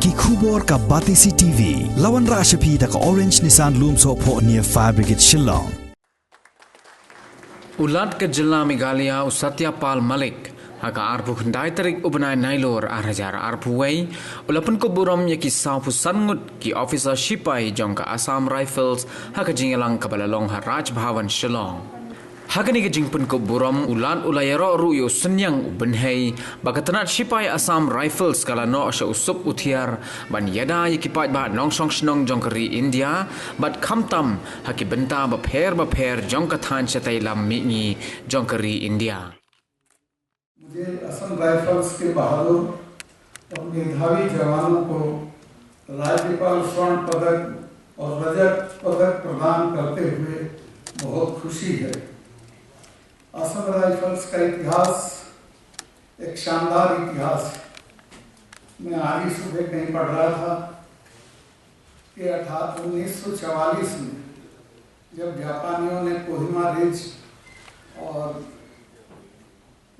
ki khubor ka Batisi TV lawan ra shapi da ka Orange Nissan Loom so pho near Fire Brigade Shillong Ulat ke Jilla Meghalaya Satyapal Malik haka arpu khandai tarik ubnai nailor arhajar arpu wei ulapun ko buram yaki saupu sangut ki officer Shipai jongka Assam Rifles haka jingalang kabalalong Raj Bhavan Shillong haka ni jingpun ko buram ulan ulayaro ruyo senyang ubenhei bakatanat Shipai Assam Rifles kala no sha usup uthiar ban yada yaki pat ba nong song snong jongkari India bat khamtam haki benta ba pher jongka than chatai lam mi jongkari India मुझे Assam rifles के बहादुर और मेधावी जवानों को राज्यपाल स्वर्ण पदक और रजत पदक प्रदान करते हुए बहुत खुशी है। असम राइफल्स का इतिहास एक शानदार इतिहास है। मैं आज ही सुबह कहीं पढ़ रहा था कि 1944 में जब जापानियों ने कोहिमा रिज और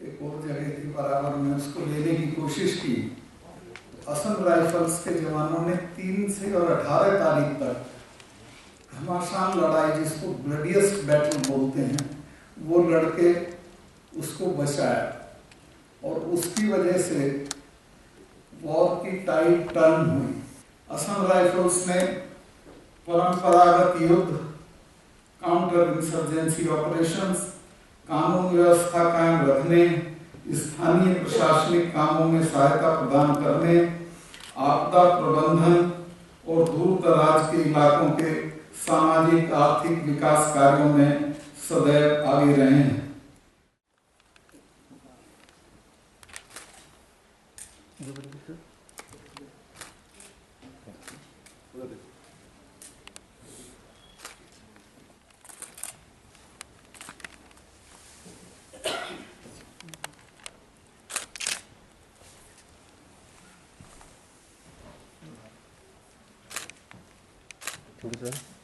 एक और जगह थी बराबर में उसको लेने की कोशिश की, असम राइफल्स के जवानों ने 3 से और 18 तारीख तक घमासान लड़ाई जिसको ब्लडीएस्ट बैटल बोलते हैं वो लड़के उसको बचाया और उसकी वजह से वॉर की टाइड टर्न हुई। असम राइफल्स ने परंपरागत युद्ध, काउंटर इंसर्जेंसी ऑपरेशंस, कानून व्यवस्था कायम रखने, स्थानीय प्रशासनिक कामों में सहायता प्रदान करने, आपदा प्रबंधन और दूर दराज के इलाकों के सामाजिक आर्थिक विकास कार्यों में सदैव आगे रहे हैं। Thank you, sir.